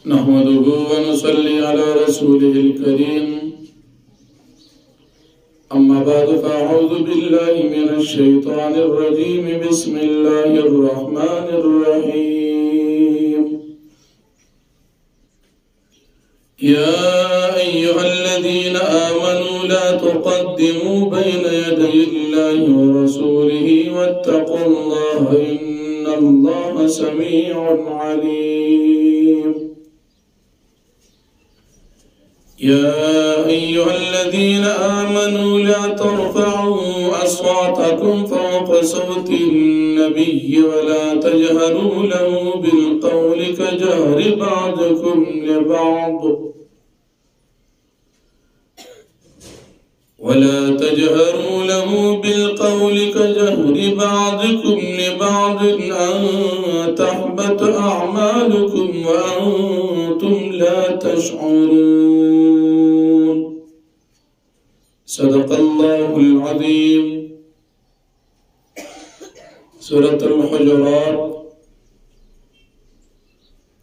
नहमदुहु व नुसल्ली अला रसूलिहिल करीम अम्मा बाद फ़अऊज़ु बिल्लाहि मिनश शैतानिर रजीम बिस्मिल्लाहिर रहमानिर रहीम या अय्युहल्लज़ीना आमनू ला तुक़द्दिमू बैना यदयिल्लाहि व रसूलिहि वत्तक़ुल्लाहा इन्नल्लाहा समीउन अलीम या अय्युहल्लज़ीना आमनू ला तर्फ़अू अस्वातकुम फ़ौक़ सौतिन नबिय्यि व ला तजहरू लहू बिलक़ौलि कजहरि बअदिकुम लिबअद वला तजहरू लहू बिलक़ौल कजहरि बअदिकुम लिबअद अन तहबत अअमालुकुम व अंतुम ला तशऊरून। सदक़ल्लाहुल अज़ीम। सूरतुल हुजुरात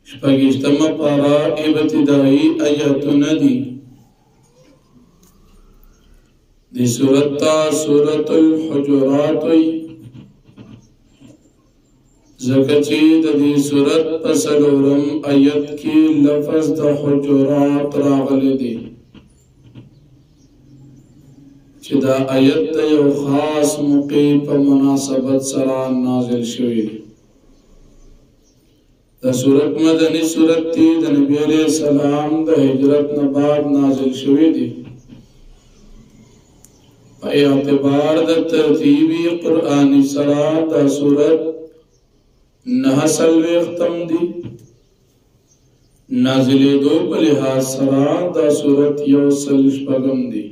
शपगिश्तम पारा इब्तिदाई आयतुन दी दी सूरतुल हुजुरात ज़कची दी सूरत पसलोरम आयत की लफ्ज़ द हुजुरात रागले दी चिदा आयत यो खास मौके पर मुनासबत सरा नाज़िल शुई। द सूरत मदनी सूरत थी द नबी अलैहिस्सलाम द हिजरत न बाद नाज़िल शुई दी। एअतिबार द तरतीबी कुरानी सरा द सूरत नहसल ख्तम दी नाज़िले दो बलिहाज सरा द सूरत यौसल शपगम दी।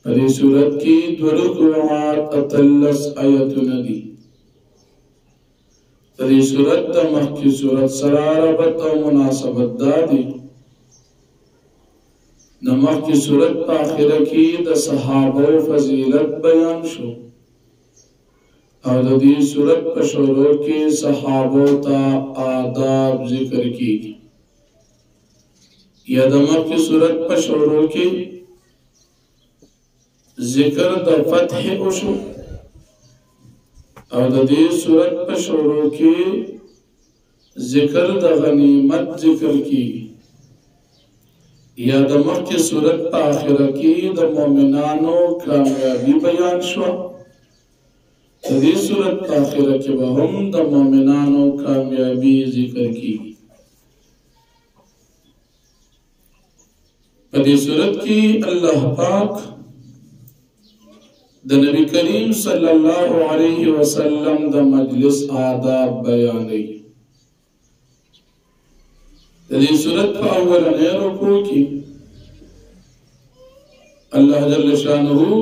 परी सूरत की दुरुकुआत अतल्लस आयतुन दी। परी सूरत द मक्की सूरत सरा रबत और मुनासबत दादी। नमक की सूरत आखिर की द सहाबा फजीलत बयान शो और दी सूरत पशोरों के सहाबों ता आदाब जिक्र की। यह नमक की सूरत पशोरों की जिक्र द फतह उशो और दी सूरत पशोरों की जिक्र द गनीमत जिक्र की। या दमक की सूरत आखिर की द मोमिनानो कामयाबी बयान शो दी सूरत आखिर के वहम द मोमिनानो कामयाबी जिक्र की। पदी सूरत की अल्लाह पाक द नबी करीम सल्लल्लाहु अलैहि वसल्लम द मजलिस आदाब बयान है। यदि सूरत का अव्वल रुकू की अल्लाह जल्ल शानुहु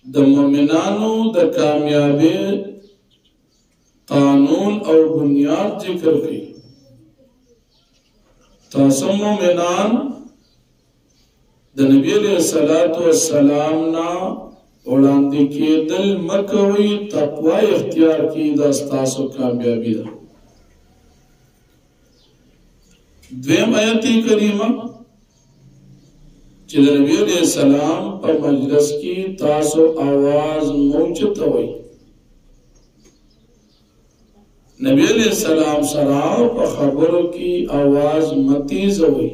द मोमिनानो द कामयाबी कानून और बुनियाद जिक्र की। तासम मोमिनान द नबी अलैहिस्सलातु वस्सलाम ना उड़ांदी के दिल मकवी तक़वा इख्तियार की दस्तासो कामयाबी दा। द्वेम आयती करीमा चिद नबी अलैहिस्सलाम पर मजलिस की तासो आवाज मौजूद हुई। नबी अलैहिस्सलाम सराव पर खबरों की आवाज मतीज हुई।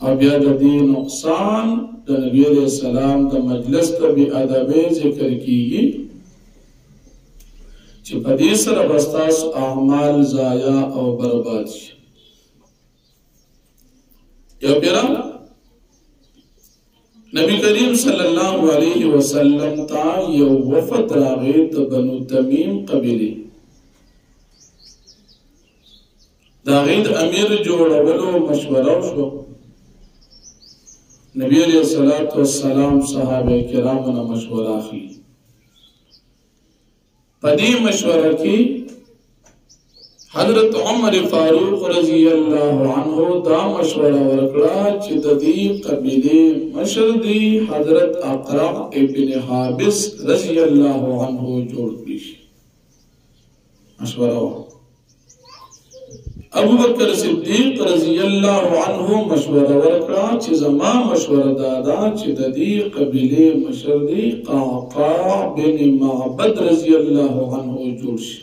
अब यह दी नुकसान द नबी अलैहिस्सलाम द मजलिस तभी अदबे जिक्र की चिपदीस रबस्तास आमाल जाया और बर्बाद। या प्यारा नबी करीम सल्लल्लाहु अलैहि वसल्लम ता यो वफद रागे त बनु तमीम कबीले दागीद अमीर जोड़वलो मशवरा शो नबी अलैहिस्सलातु वस्सलाम सहाबे किराम ने मशवरा की। पदी मशवरा की हजरत उमर फारूक रजी अल्लाहु अन्हु दा मशवरा वरकड़ा चिददी कबीले मशरदी हजरत अक़रा इब्न हाबिस रजी अल्लाहु अन्हु जोड़ पीश मशवरा ابو بکر صدیق رضی اللہ عنہ مشوره ورکړه چې زما مشوره دادا چې د دې قبیله مشر دی قعقاع بن معبد رضی اللہ عنہ جوړ شي.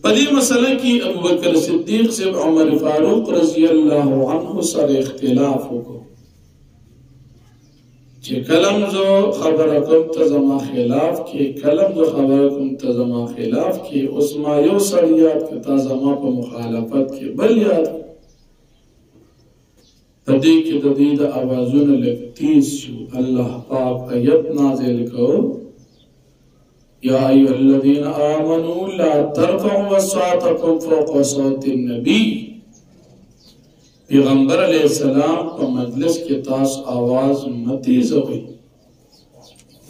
په دې مسله کې ابو بکر صدیق سے عمر فاروق رضی اللہ عنہ سره اختلاف وکړ چې کلم زو خبره کوم ته زما خلاف کې کلم زو خبره کوم ته زما خلاف کې اوس ما یو سړیات کې تا زما په مخالفت کې بل یاد پدې کې د دې د اوازونو لکتیز شو. الله پاک آیت نازل کو یا ایها الذین آمنوا لا ترفعوا اصواتکم فوق صوت النبی. پیغمبر علیہ السلام په مجلس کې تاسو आवाज متیزوي.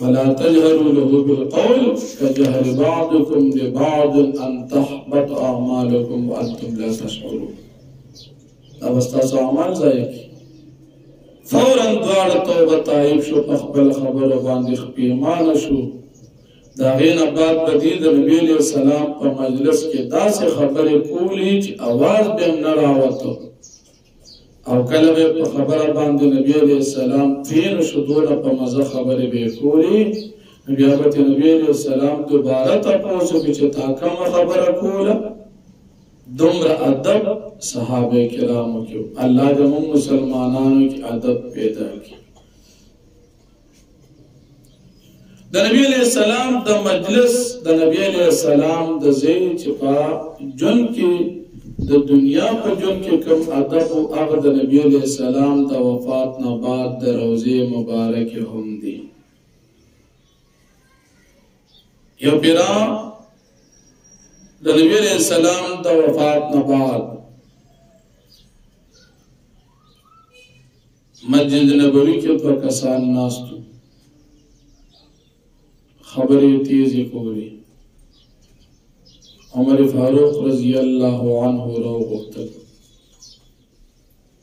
ولا تجهروا له بالقول كجهر بعضكم لبعض ان تحبط اعمالكم وانتم لا تشعرون. دا تاسو اعمال ضایع کی. فورا دواړه توبه تایب شو، په خپل خبره باندې خپېمانه شو. دا غین بعد بدید نبی علیہ السلام په مجلس کې داسې خبرې کولې چې आवाज به نه راوته او کله به په خبره باندې نبی علیہ السلام تین شدونه په مزه خبرې به کولې. بیا به نبی علیہ السلام دوباره تاسو چې تا کوم خبره کوله دومره ادب صحابه کرامو کې الله د مسلمانانو کې ادب پیدا کړي. د نبی علیہ السلام د مجلس د نبی علیہ السلام د زین چې په جون کې د دنیا په جون کې کوم ادب او هغه د نبی علیہ السلام د وفات نه بعد د روزه مبارک هم دي. یو پیرا د نبی علیہ السلام د وفات نه بعد مسجد نبوی کې په کسان ناستو خبرې تیزی کولی. عمر فاروق رضی اللہ عنہ رو غفتل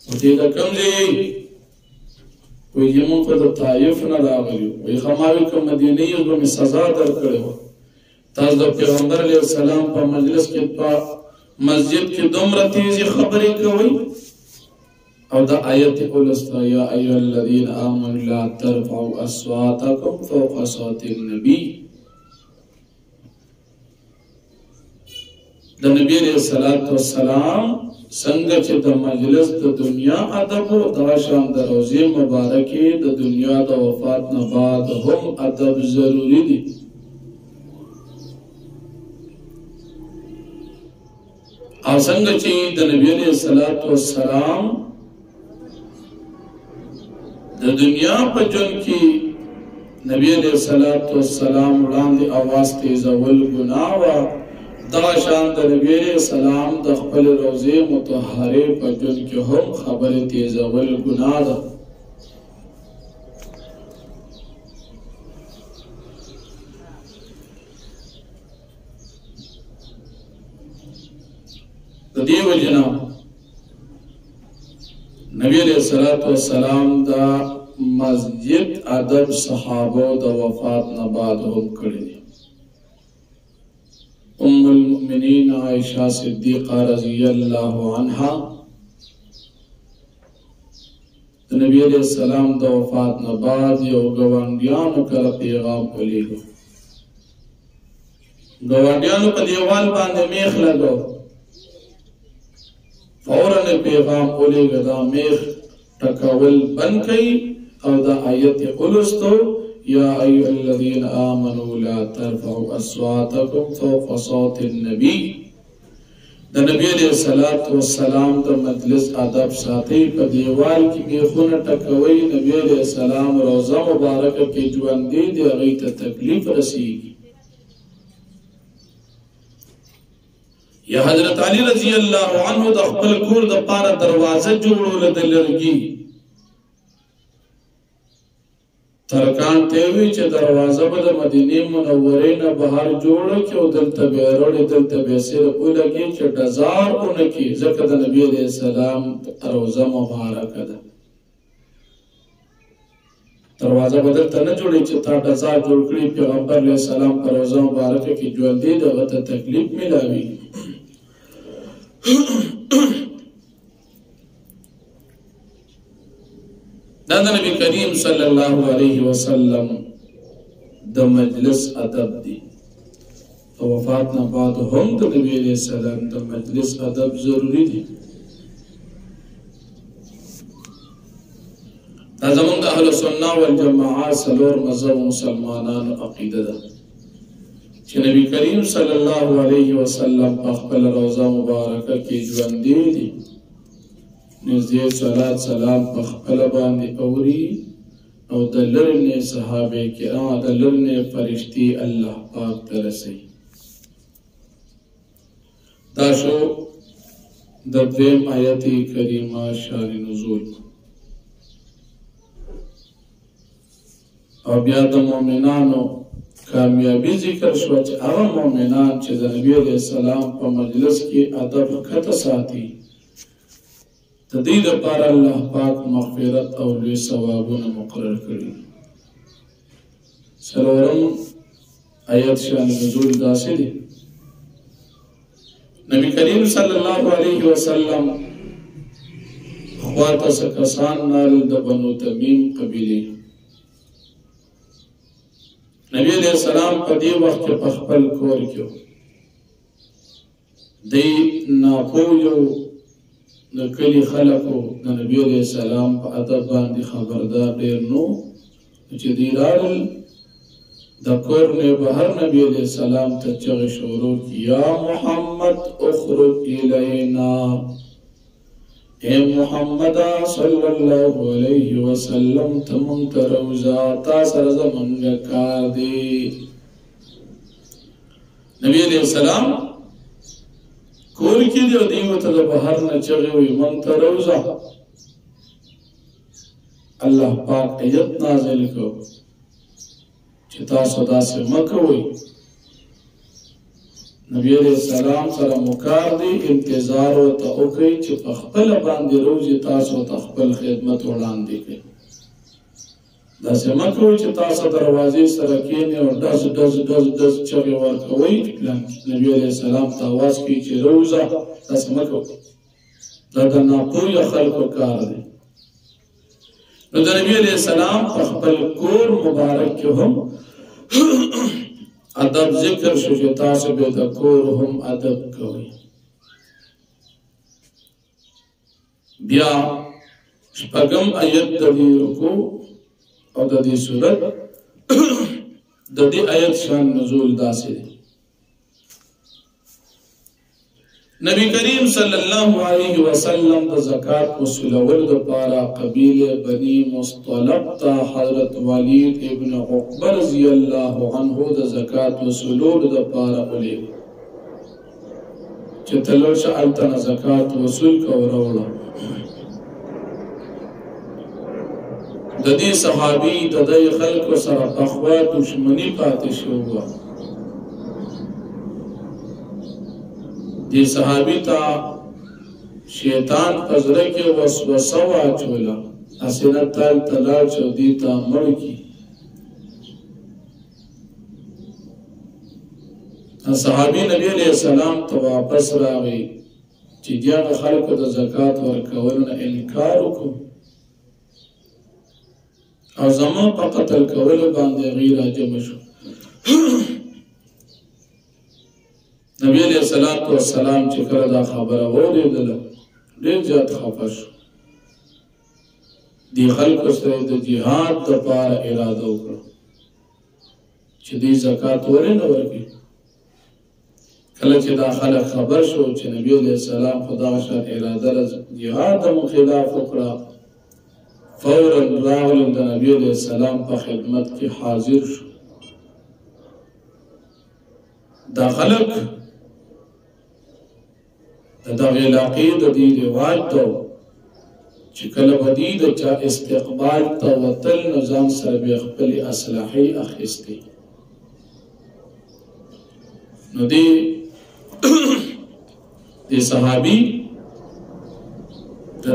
وتی دا کم دی وی یمون په د طائف نه راغلیو وی خماوی که مدینه یو به سزا در کړی و. تاسو د پیغمبر علیه السلام په مجلس کې په مسجد کې دومره تیزی خبرې کوي او دا آیت اولستا یا ایها الذین آمنوا لا ترفعوا اصواتکم فوق صوت النبی. د نبی علیہ السلام څنګه چې د مجلس د دنیا ادب او د شان د روزه مبارکه د دنیا د وفات نه بعد هم ادب ضروری دي. او څنګه چې د نبی علیہ السلام د دنیا په جون کې نبی علیہ السلام وړاندې आवाज تیزول ګناه وا دا شان د نبی علیہ السلام د خپل روزه مطهره په جون کې هم خبره تیزول ګناه ده. د دې وجنه نبی علیہ السلام دا مسجد ادب صحابه د وفات نه بعد هم کړی دي. ام المؤمنین عائشہ صدیقہ رضی اللہ عنہا د نبی علیہ السلام د وفات نه بعد یو ګاونډیانو کله پیغام ولیږه. ګاونډیانو په دیوال باندې میخ لګاو. فوراً پیغام ولیږه دا میخ ټکول بند کړئ او دا آیت اولستو یا ایها الذین آمنوا لا ترفعوا اصواتکم فوق صوت النبی. د نبی علیہ السلام د مجلس ادب ساتي. په دیوال کې میخونه ټکوي. نبی علیہ السلام روزه مبارکه کې ژوندې دي هغې ته تکلیف رسیږي. یا حضرت علی رضی اللہ عنہ د خپل کور د پاره دروازه جوړول د لرګي. ترکان ته وی چې دروازه به د مدینه منورې نه بهر جوړه کې او دلته به وروړي دلته به سره ولګي چې ډزار اونکي ځکه د نبی علیہ السلام روزه مبارکه ده. دروازه بدل ته نه جوړي چې تا ډزا جوړ کړي پیغمبر علیه السلام په روضه مبارکه کې ژوندي دغه ته تکلیف ملاوي. دا د نبی کریم صلی الله علیه وسلم د مجلس ادب دی. په وفات نه بعد هم د نبی علیه السلام د مجلس ادب ضروری دی. دا زمونږ د اهل سنت والجماعت څلور مذهب مسلمانانو عقیده ده چې نبی کریم صلی الله علیه وسلم په خپل روضه مبارکه کې ژوندي دي. نږدې صلات سلام په خپل باندې اوري او د لرې نه صحابه کرام د لرې نه فرشتي الله پاک ته رسي. دا شو د دویم آیت کریمه شان نزول. او بیا د مؤمنانو کامیابی ذکر شو چې هغه مؤمنان چې د نبی علیه السلام په مجلس کې ادب ښکته ساتي د دې لپاره الله پاک مغفرت او لوی ثوابونه مقرر کړي. څلورم آیت شان نزول داسې دی. نبی کریم صلی الله علیه وسلم خواته څه کسان نال د بنو تمیم قبیلې. نبی علیہ السلام په دې وخت کې په خپل کور کې دی ناپوهو د کلي خلکو د نبی علیہ السلام په ادب باندې خبردار ډېر نو چې دی راغل د کور نه بهر نبی علیہ السلام ته چغې شروع کړې یا محمد اخرج الینا، اے محمد صلی اللہ علیہ وسلم تمام تروزا تا سر زمنگ کار دی. نبی علیہ السلام کور کی دی و دیو تا بہر نچغی وی من تروزا. اللہ پاک ایت نازل کو چتا صدا سے مکوئی. نبی علیہ السلام سره مکار دی انتظار و تا اوکی چه پخپل باندی روزی تاسو تخپل خدمت وړاندې کړي. داسې مه کوئ چې تاسو دروازې سره کښېنئ او ډز ډز ډز ډز چغې ورکوئ. نبي علیه السلام ته آواز کوي چې روزه، داسې مه کوئ. دا د ناپوهه خلکو کار دی. نو د نبي علیه السلام په خپل کور مبارک کې هم ادب ذکر شو چې تاسو به د کور هم ادب کوئ. بیا شپږم آیت د دې رکوع او د دې سورت د دې آیت شان نزول داسې دی. نبی کریم صلی الله علیه وسلم د زکات وصولولو دپاره قبیله بني مصطلق ته حضرت ولید ابن عقبه رضی الله عنه د زکات وصولولو دپاره ولېږه چې ته لاړ شه هلته نه زکات وصول که او راوړه. د دې صحابي د دې خلکو سره پخوا دشمني پاتې شوې وه. دې صحابي ته شیطان په زړه کې وسوسه واچوله، هسې نه تل ته لاړ چې دې ته مړ کړي. صحابي نبي علیه السلام ته واپس راغی چې دغه خلکو د زکات ورکولو نه انکار وکړو او زما په قتل کولو باندې هغوی راجمع شو. نبی علیہ السلام چې کله دا خبره واورېدله ډېر زیات خفه شو. دې خلکو سره د جهاد دپاره اراده وکړه چې دوی زکات ولې نه ورکوي. کله چې دا خلک خبر شو چې نبی علیہ السلام خو دغه شان اراده له جهاد د خلاف وکړه، فوراً راغلل د نبی علیہ السلام په خدمت کې حاضر شو. دا خلک د دغې علاقې د دې رواج ته چې کله به دوی د چا استقبال ته وتل نو ځان سره به یې خپلې اسلحې اخیستې. نو دې صحابي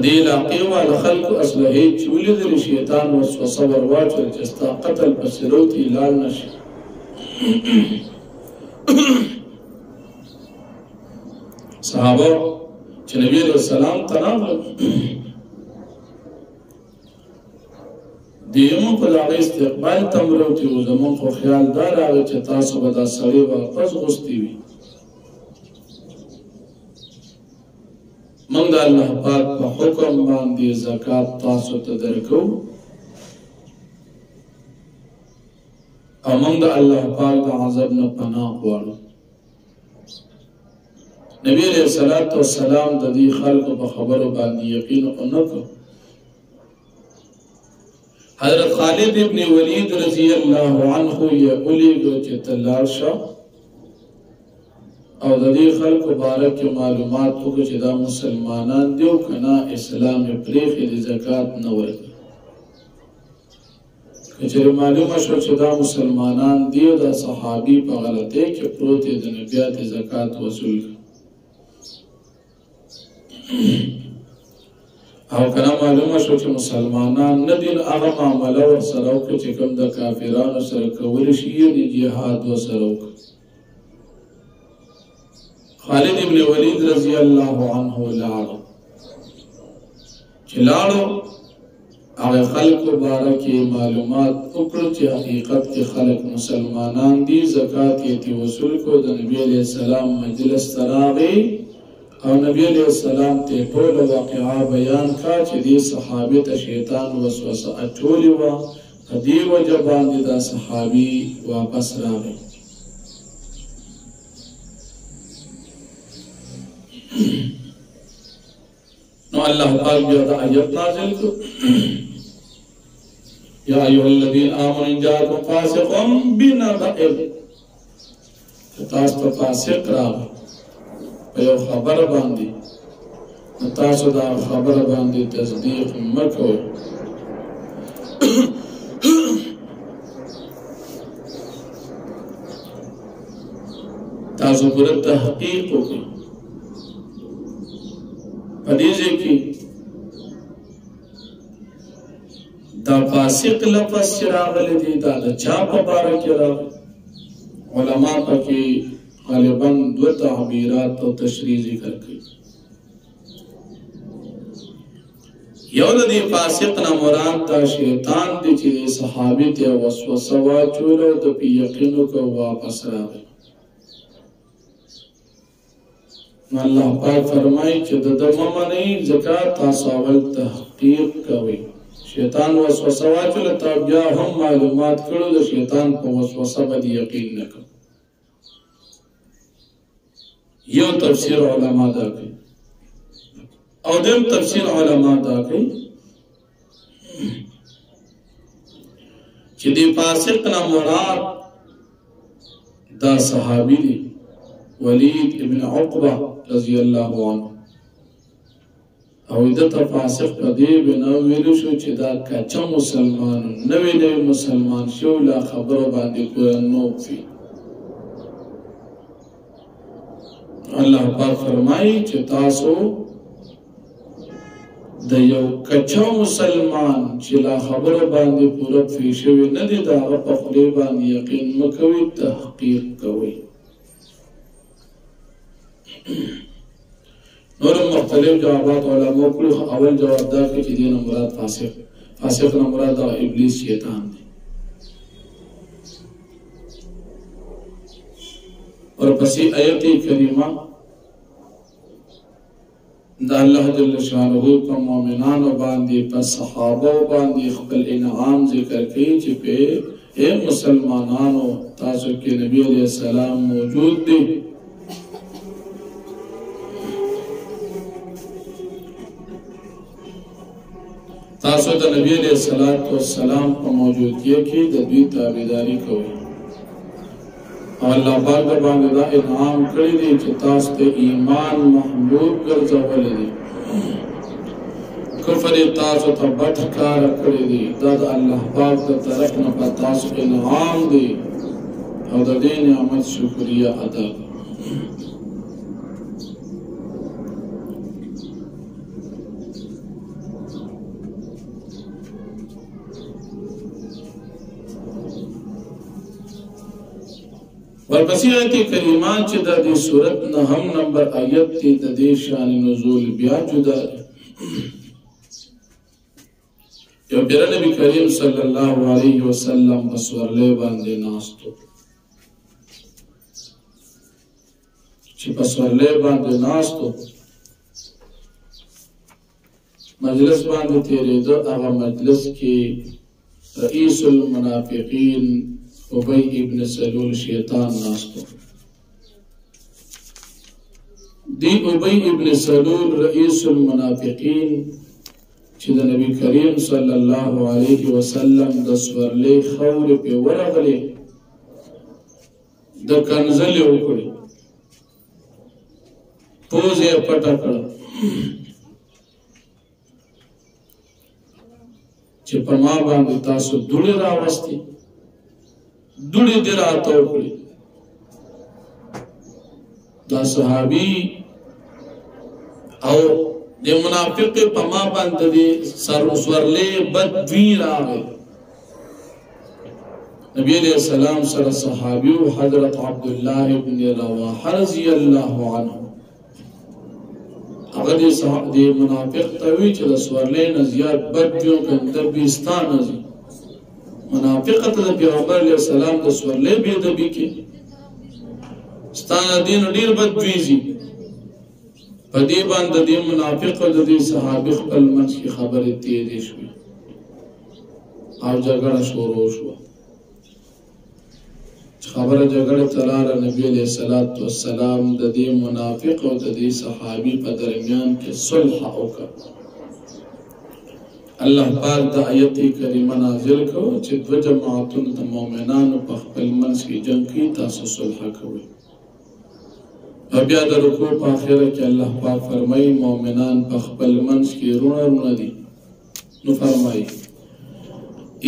دې علاقې والا خلکو اصلحې چې ولیدلې شیطان وسوسه ور واچول چې ستا قتل پسې روتې لاړ نه شي. صحابه چې نبي علیه السلام ته راغلل دیمون په دغه استقبال ته وروتي وو. زموږ خو خیال دا راغی چې تاسو به دا سړی واپس غوستی وي. موږ د الله پاک په حکم باندې زکات تاسو ته درکو او موږ د الله پاک د عذاب نه پناه غواړو. نبی علیہ السلام د دې خلکو په خبرو باندې یقین ونکړ. حضرت خالد ابن ولید رضی الله عنه یې ولیږه چې ته لاړ شه او د دې خلکو باره کې معلومات وکړه چې دا مسلمانان دي او که نه اسلام یې پرېښی دی، زکات نه ورکوي. که چېرې معلومه شوه چې دا مسلمانان دي او دا صحابي په غلطۍ کې پروت دی، د نو بیا ترې زکات وصول کړه. او کنه معلومه شو چې مسلمانان نه دي، هغه معامله ورسره وکړه چې کوم د کافرانو سره کولی شي، یعنې جهاد ورسره وکړه. خالد ابن ولید رضی الله عنه لاړو. چې لاړو هغه خلکو باره کې معلومات وکړو چې حقیقت کې خلک مسلمانان دي، زکات یې ترې وصول کړو. د نبي علیه السلام مجلس ته راغی او نبی علیہ السلام ته ټوله واقعه بیان کړه چې دې صحابي ته شیطان وسوسه اچولې وه، په دې وجه باندې دا صحابي واپس راغی. نو الله پاک بیا دا آیت نازل کړ: یا ایها الذین آمنوا ان جاءکم فاسق بنبأ، تاسو ته فاسق راغی په یو خبره باندې، نو تاسو دا خبره باندې تصدیق مه کوئ. تاسو پوره تحقیق وکړئ. په دې ځای کې دا فاسق لفظ چې راغلی دی دا د چا په باره کې راغلی؟ علما پکې غالباً دو تعبیرات او تشریح ذکر کړي. یو د دې فاسق نه مراد دا شیطان دی چې صحابي ته وسوسه واچوله او د پې یقین وکړ واپس راغی. نو الله پاک فرمایي چې د ده مه منئ، ځکه تاسو اول تحقیق کوئ. شیطان وسوسه واچوله، تا بیا هم معلومات کړو، د شیطان په وسوسه باندې یقین نه کوئ. یو تفسیر علما دا کوي او دیم تفسیر علما دا کوي چې دی فاسق نه مراد دا صحابي دی ولید ابن عقبه رضی الله عنه، او دته فاسق په دې بنا ویلو شو چې دا کچا مسلمان نوی مسلمان شو، لا خبره باندې قرآن نو فی. الله پاک فرمایي چې تاسو د یو کچا مسلمان چې لا خبره باندې پوره فی شوی نه دی، د هغه په خولې باندې یقین مه کوئ، تحقیق کوئ. نور مختلف جوابات علماء کړي. اول جواب دا کوي چې دې نه مراد فاسق نه مراد ابلیس شیطان دی. اور پسی آیت کریمہ دا اللہ جل شانہ په مومنانو باندې په صحابه باندې خپل انعام ذکر کوي چې په اے مسلمانانو تاسو کې نبی علیہ السلام موجود دی. تاسو د نبی علیہ السلام په موجودګۍ کې د دوی تابعداري کوئ. او الله پاک باندې دا انعام کړی دی چې تاسو ته ایمان محبوب ګرځولی دی، کفر تاسو ته بد ښکاره کړی دی. دا د الله پاک د طرف نه په تاسو انعام دی او د دې نعمت شکریه ادا کړئ. ورپسې آیت کریمه چې د دې سورت 9 نمبر آیت ته د دې شان نزول بیا جدا یو پیر نبی کریم صلی الله علیه وسلم بسورلې باندې ناستو چې بسورلې باندې ناستو مجلس باندې تیرېدو هغه مجلس کې رئیس المنافقین ابی ابن سلول شیطان ناستو دی ابی ابن سلول رئیس المنافقین چې د نبی کریم صلی الله علیه وسلم د سورلې خور په ورغلې د کنزلې وکړي پوزه پټه کړه چې په ما باندې تاسو دوړې راوستي دوړې دې راته وکړي دا صحابي او د منافق په ما باندې سر سورلې بد وی راغی نبی علیہ السلام سره صحابي حضرت عبد الله ابن رواحه رضی الله عنه هغه دې منافق ته وی چې د سورلې نه زیات بد جو کنده بیستان ازي منافق ته د پیغمبر علیہ السلام د سورلې به د بي کې ستانه دین ډیر بد ویزي پدې باندې د منافق او د صحابه خپل منځ کې خبرې تیزې شوې او جګړه شروع شوه خبره جګړه تلاله نبی علیہ الصلوۃ والسلام د دې منافق او د دې صحابي په درمیان کې صلح وکړه الله پاک د آیت کریمه نازل کړو چې دو جماعتونو د مؤمنانو په خپل منځ کې جنگ کې تاسو صلح کوئ او بیا د رکوع په اخره کې الله پاک فرمایي مؤمنان په خپل منځ کې رونه دي نو فرمایي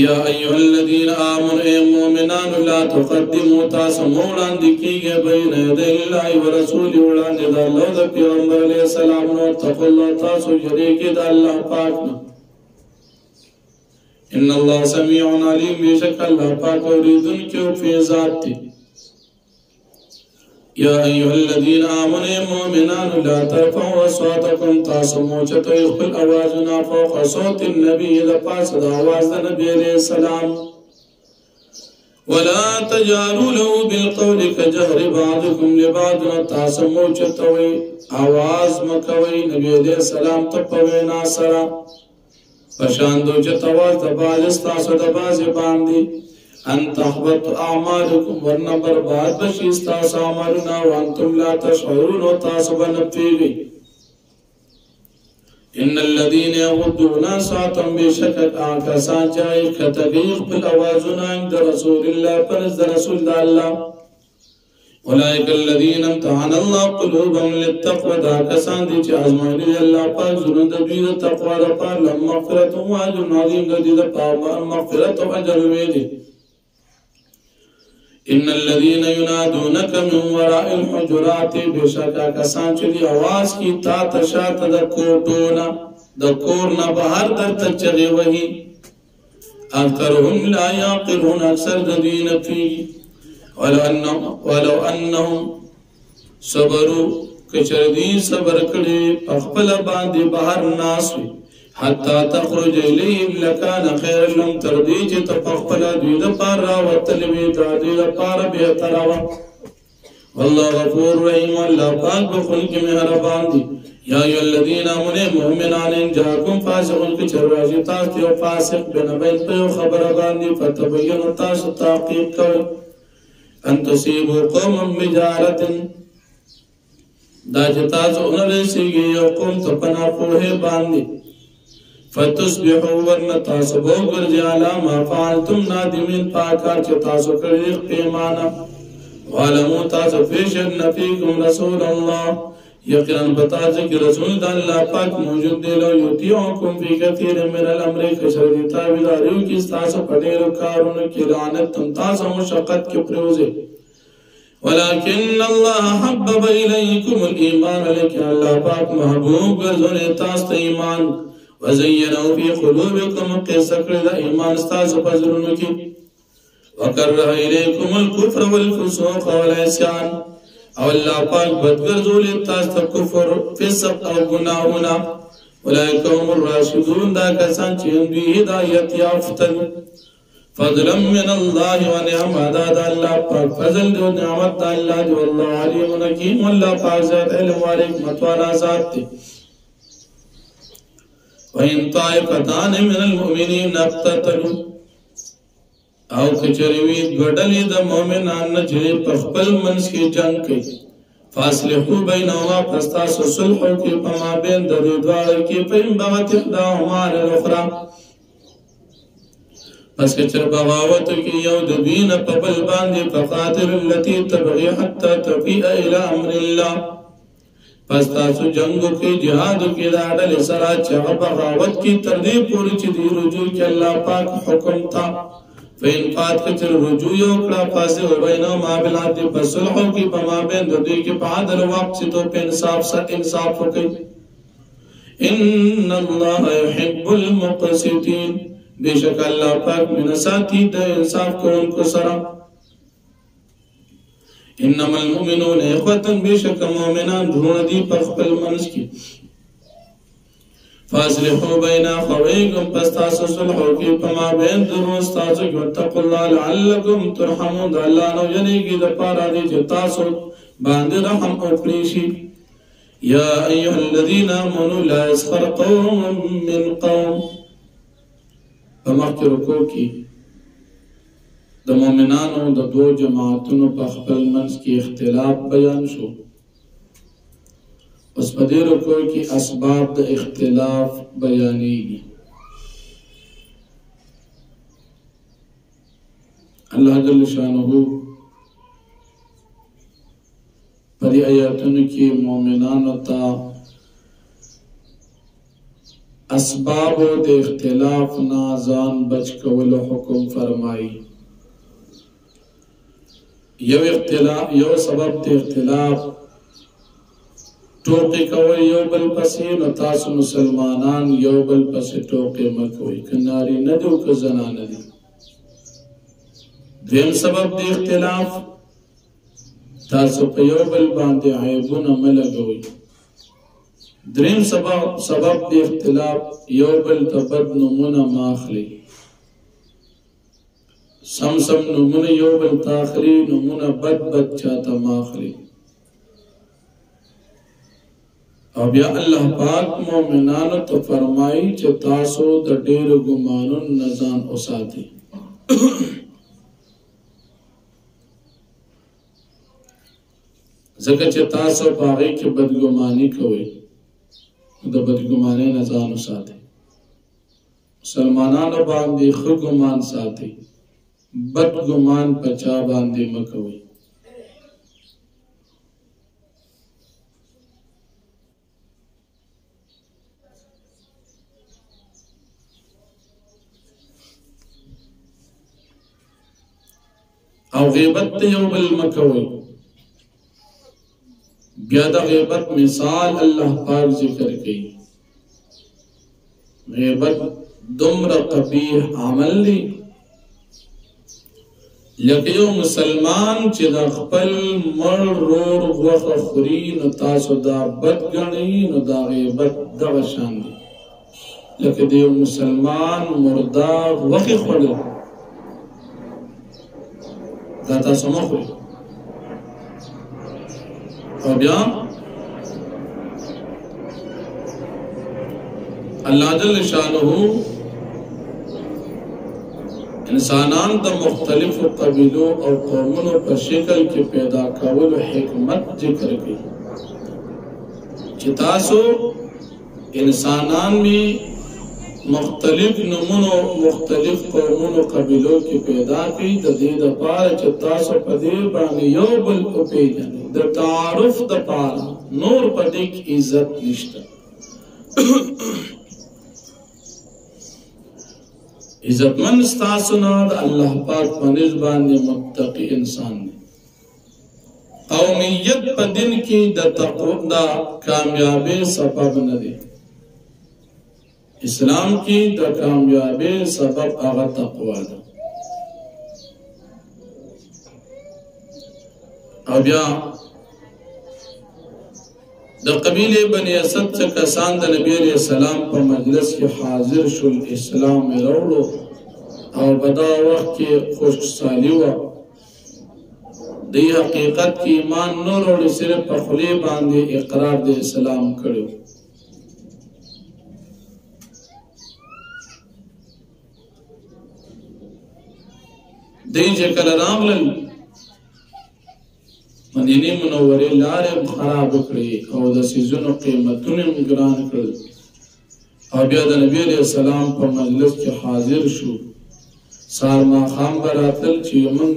یا ایها الذین آمنوا ای مؤمنان لا تقدموا تاسو وړاندې کیږئ بین یدی الله ورسوله وړاندې د الله د پیغمبر علیه السلام نو تقوا الله تاسو یریږئ د الله پاک نه ان الله سمیع علیم بیشک الله پاک اوریدونکی او په ذات دی یا ایها الذین آمنوا مؤمنان لا ترفعوا اصواتکم تاسو موچته خپل اوازونه فوق صوت النبی د پاسه د आवाज د نبی علیہ السلام ولا تجاروا له بالقول كجهر بعضكم لبعض تاسو موچته आवाज مکوي نبی علیہ السلام ته په وینا سره پشاندو چې تواز د باز تاسو د باز باندې ان تحبط اعمالكم ورنه برباد بشي تاسو اعمالنا وانتم لا تشعرون تاسو بنپیږي ان الذين يغضون اصواتهم بشك کسان چې کتغیر په اوازونه عند رسول الله پر رسول الله اولئک الذين امتحن الله قلوبهم للتقوى دا کسان دي چې ازمایي الله پاک زړه د دوی د تقوا لپاره مغفرت او اجر عظیم دي د مغفرت او اجر ویلي ان الذين ينادونك من وراء الحجرات بشکا کسان چې دی आवाज کی تا تشات د کوټونه د کورنا بهر درته چغي وهي اکثرهم لا يعقلون اکثر د دین فی ولو انهم صبروا کچردی صبر کړي خپل باندې بهر ناس حتى تخرج إليهم لكان خير لهم ترديج تفقل دويد پارا وطلبي دادي پارا بيتراوا والله غفور رحيم الله پاک بخلق مهربان دي يا أيها الذين آمنوا مؤمنان إن جاءكم فاسق كچرواجي تاسو یو فاسق بنبين په خبر باندې فتبينوا تاسو تحقیق کوئ ان تصيبوا قوما بجهالة دا چې تاسو ونرسیږي یو قوم ته په ناپوهۍ باندې فتصبحوا ورنه تاسو به ګرځي علی ما فعلتم نادمین پاکار چې تاسو کړی پیمانه وعلموا تاسو فیشن فیکم رسول الله یقینا بتا چې رسول د الله پاک موجود دی لو یطیعکم فی کثیر من الامر کشری تابعداریو کې تاسو پډېرو کارونو کې لعنت تاسو مشقت کې پروزه ولكن الله حبب الیکم الايمان لكن الله پاک محبوب ګرځول تاسو ایمان وزینوا فی قلوبکم قصکر دا ایمان استاسو پزرونو کی وکره الیکم الکفر والفسوق والعصیان او اللہ پاک بدگرزولی تاستا کفر فسق او گناہونا اولئک هم الراشدون دا کسان چین دوی ہدایت یافتن فضلا من اللہ و نعمت دا اللہ پاک فضل دو نعمت دا اللہ جو اللہ علیم حکیم واللہ پاک ذات علم و حکمت والا ذات تے وَإِن طَائِفَتَانِ مِنَ الْمُؤْمِنِينَ اقْتَتَلُوا او کچریوی گڑلی دا مومنان نجری پخبل منس کی جنگ کی فاصلحو بینہما پستاسو صلحو کی پما بین دا دوار کی پیم بغت اقداہما علی الاخرى پس کچر بغاوتو کی یو دبین پبل باندی فقاتل اللتی تبغی حتی تفیع الى امر اللہ پس تاسو جنگو کی جہادو کی داڑل سرا چاہ بغاوت کی تردیب پوری چی دی رجوع کی اللہ پاک حکم تھا فین فات کچر رجوع یوکڑا فاسے ہو بینو ما بلادی پسلحو کی پما بین دوی کی پادر وقت سی تو پہ انصاف ہو گئی ان اللہ يحب المقسطین بے شک اللہ پاک من ساتھی دا انصاف کو ان کو سرا انما المؤمنون اخوتن بے شک مومنان دھون دی پخبل منس کی فاصلحو بین اخویکم پستاسو صلحو کی پما بین دروستاسو کی واتقوا اللہ لعلکم ترحمون دا اللہ نو یعنی کی دا پارا دی جتاسو باند رحم اکریشی یا ایوہ الذین آمنوا لا اسخر قوم من قوم پمخت رکو کی دا مومنانو دا دو جماعتونو پخبل منس کی اختلاف بیان شو اس پدی رکو کی اسباب دا اختلاف بیانی گی اللہ جل شانہ پدی آیاتن کی مومنانو تا اسباب دا اختلاف نازان بچ کول حکم فرمائی یو سبب دا اختلاف ٹوکی کوئی یو بل پسی نتاس مسلمانان یو بل پسی ٹوکی مکوئی کناری ندو کزنا ندی دیم سبب دی اختلاف تاسو پا یو بل باندے عیبون ملگوئی دریم سبب دی اختلاف یو بل تبد نمون ماخلی سم نمون یو بل تاخلی نمون بد چاہتا ماخلی او بیا اللہ پاک مومنانو تو فرمائی چه تاسو دا دیر گمانون نزان اساتی زکر چه تاسو پاگئی کے بدگمانی کوئی دا بدگمانی نزان اساتی مسلمانانو باندی خود گمان ساتی بدگمان پچا باندی مکوئی او غیبت یو بل مکوئی بیادہ غیبت مثال اللہ پاک ذکر کی غیبت دمر قبیح عمل لی لیکیو مسلمان چی دا خپل مر رور غوخ خوری نو تاسو دا بد گنی نو دا غیبت دا غشان دی لیکی دیو مسلمان مردہ غوخی خوڑی داتا سمخوی اور بیا اللہ جل شانہ انسانان دا مختلف قبیلوں اور قوموں پر شکل کے پیدا کول حکمت ذکر کی چتاسو انسانان میں مختلف نمونو مختلف قومونو قبیلوں کی پیدا کی دا دید پار چتاسو پدیر بانی یو بل کو پیجنی دا تعارف دا پارا نور پدیک عزت نشتا عزت من استاسنا دا اللہ پاک پنیز بانی متقی انسان دی قومیت پدن کی دا کامیابی سبب ندی اسلام کی دا کامیابی سبب آغا تقوی دا او بیا د قبیله بنی اسد څخه کسان د نبی علیہ السلام په مجلس کې حاضر شول، اسلام یې راوړو او په دا وخت کې خوشحالي وه. دی حقیقت کې ایمان نه راوړي، صرف په خولې باندې اقرار د اسلام کړی. دی چې کله راغلل مدینه منورې لارې خراب کړې او د سیزونو قیمتونه ګران کړل، او بیا د نبی علیہ السلام په مجلس کې حاضر شو. سار ماښام به راتلل چې موږ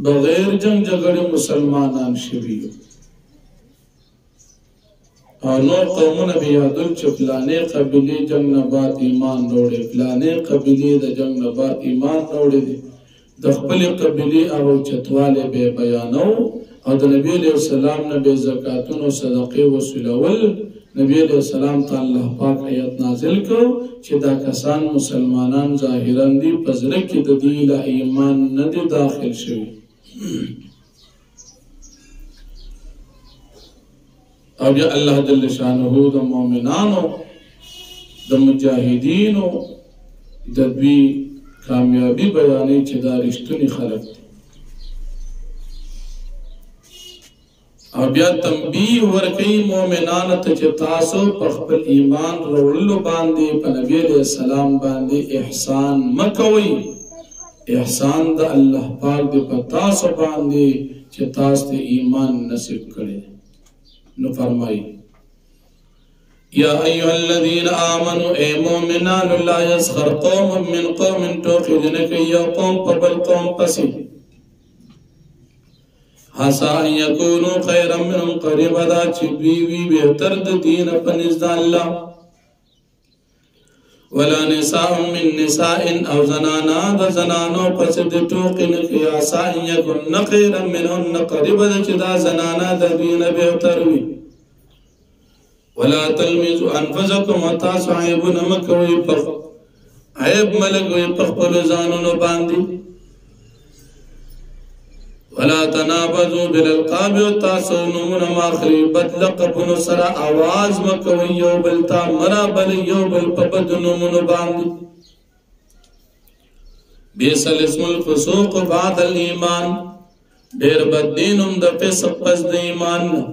بغیر جنگ جګړې مسلمانان شوي یو، او نور قومونه به یادول چې فلانې قبیلې جنگ نه بعد ایمان راوړی، فلانې قبیلې د جنگ نه بعد ایمان راوړی دی. د خپلې قبیلې او چتوالی به یې بیانو او د نبی علیہ السلام نه به زکاتونو صدقې وصولول. نبی علیہ السلام ته الله پاک آیت نازل کړ چې دا کسان مسلمانان ظاهرا دي، په زړه کې د دوی له ایمان نه دي داخل شوي. او بیا الله جل شانه د مؤمنانو د مجاهدینو د دوی کامیابی بیانې چې دا رښتونی خلک دي. او بیا تنبیه ورکوي مؤمنانو ته چې تاسو په خپل ایمان راوړلو باندې په نبی علیہ السلام باندې احسان مه کوئ. احسان د الله پاک دی په تاسو باندې چې تاسو ته ایمان نصیب کړي. نو فرمایي یا ایها الذین آمنوا اے مؤمنان لا یسخر قوم من قوم، ټوکې دې نه کوي یو قوم په بل قوم پسې. عسى ان يكونوا خيرا منهم، قریبه دا چې دوی وي بهتر د دین په نزد الله. ولا نساء من نساء، او زنانا د زنانو پسې د ټوکې نه کوي. عسى ان يكن خيرا منهن، قریبه دا چې دا زنانا د دوی نه بهتر وي. ولا تلمزوا انفسكم، تاسو عیبونه مه کوئ، عیب مه لګوئ په خپلو ځانونو باندې. ولا تنابزوا بالالقاب، تاسو نومونه مه اخلئ بد لقبونو سره. آواز مه کوئ یو بل ته، مه رابلئ یو بل په بدو نومونو باندې. بئس الاسم الفسوق بعد الایمان، ډېر بد دی نوم د فسق پس د ایمان نه.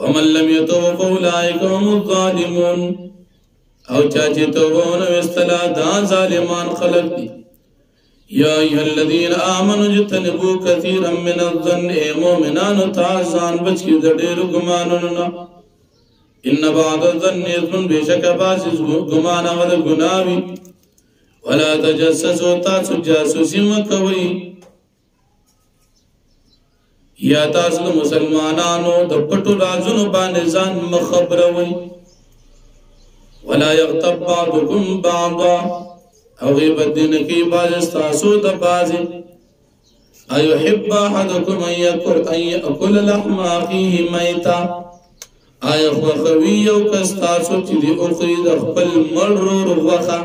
ومن لم يتوب فاولئک هم الظالمون، او چا چې توبه ونه ویستله دا ظالمان خلق دي. یا ایها الذین آمنوا اجتنبوا کثیرا من الظن، اے مؤمنانو تاسو ځان بچ کړئ د ډېرو ګمانونو نه. ان بعض الظن اثم، بېشکه بعضې ګمان هغه د ګناه وي. ولا تجسسوا، تاسو جاسوسي مه کوئ. یا تاسو مسلمانانو د پټو رازونو باندې ځان مه خبروئ. ولا یغتب بعضکم بعضا، او غیبت دې نه کوي بعض ستاسو د بعضې. ایحب احدکم ان یأکل لحم اخیه میتا، آیا خوښوي یو کس تاسو چې دې وخوري د خپل مړ ورور غوښه.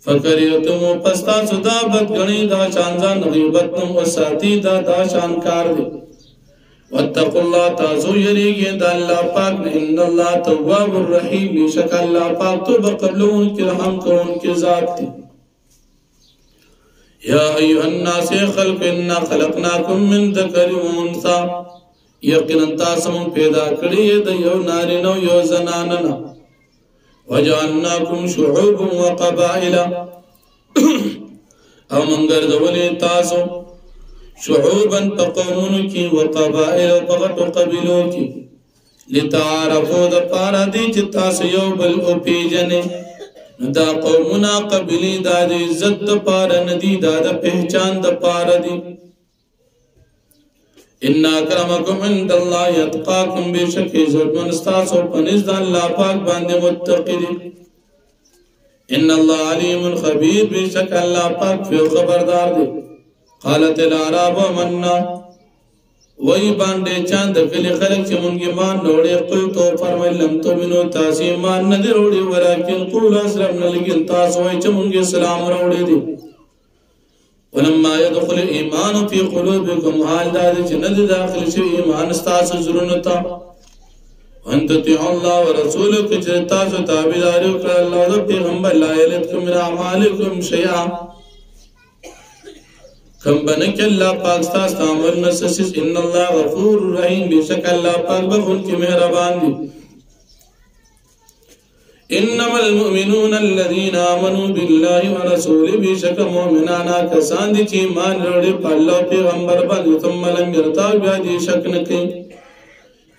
فکریتمو، پس تاسو دا بد ګڼئ، دا شان ځان غیبت نه وساتي، دا شان کار دی. واتقوا الله، تاسو یریږئ د الله پاک نه. ان الله تواب الرحیم، بېشک الله پاک توبه قبلونکی رحم کوونکی ذات دی. یا ایها الناس خلق، انا خلقناکم من ذکر و انثی، یقینا تاسو موږ پیدا کړي د یو نارینه او یو زنانه نه. وجعلناکم شعوبا وقبائل، او موږ ګرځولي تاسو شعوبا په قومونو کې، وقبائل په غټو قبیلو کې. لتعارفوا، د پاره دی چې تاسو یو بل وپېژنئ. دا قومونه قبیلې دا د عزت د پاره نه دي، دا د پهچان د پاره دي. ان اکرمکم عند الله اتقاکم، بېشک عزتمن ستاسو په نزد الله پاک باندې متقي دي. ان الله علیم خبیر، بېشک الله پاک په خبردار دی. قالت الاعراب آمنا، وی باندې چاند کلی خلق چې مونږ ایمان راوړی. قلتو، فرمایل لم تؤمنوا، تاسو ایمان نه دی راوړی، ولکن قولوا اسلمنا، لیکن تاسو وایئ چې مونږ اسلام راوړی دی. ولما يدخل الايمان في قلوبكم حال دار جند داخل شو ایمان استاس زرونتا وان تطیعوا الله ورسوله کچرتا سو تابعداري وکړه الله او پیغمبر لا یلتکم من اعمالکم شیئا کم بنک اللہ پاک ستاس عمل نسسس ان اللہ غفور رحیم بیشک اللہ پاک بخون کی مہربان دی انما المؤمنون الذين آمنوا بالله ورسوله بیشک مومنانا کسان دی چی ایمان روڑی پا اللہ پیغمبر باندی ثم لم يرتاب بیادی شک نکی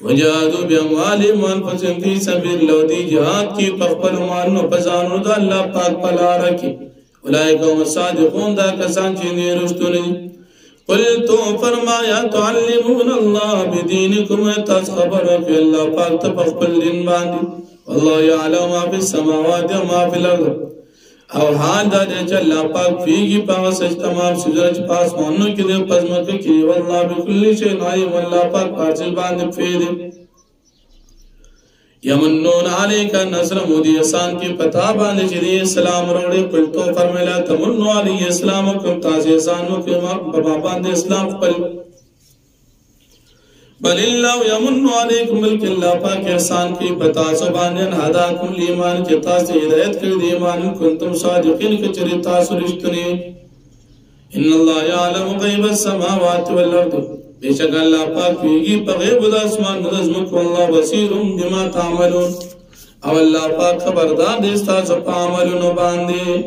وجادوا باموالهم وانفسهم فی سبیل اللہ دی جہاد کی پخپل مانو پزانو دا اللہ پاک پلا رکی اولئک هم الصادقون دا کسان چی رشتونی قل تو فرمایا تعلمون اللہ بدینکم تاس خبر رکی اللہ پاک تپخپل دین باندی والله يعلم ما في السماوات وما في الارض او حال دا دے چا اللہ پاک فیگی پاک سچ تمام سجرچ پاس مانو کی دے پزمک کی واللہ بکلی شئین علیم اللہ پاک پارچل باندے فیدے یمنون علیکا نصر مودی احسان کی پتا باندے چیدی اسلام روڑے قل تو فرمیلا تمنو علی اسلامکم تاز احسان مکم بابا باندے اسلام قل بل اللہ یمن علیکم بلکہ اللہ پاک احسان کی بتا سبانین ہداکم لیمان کے تاس ہدایت کر دیمان کنتم صادقین کچری تاس رشتنی ان اللہ یعلم غیب السماوات والارض بے شک اللہ پاک پیگی پغیب دا اسمان نظمک واللہ بصیر بما تعملون او اللہ پاک خبردار دیستا سپا عملون باندے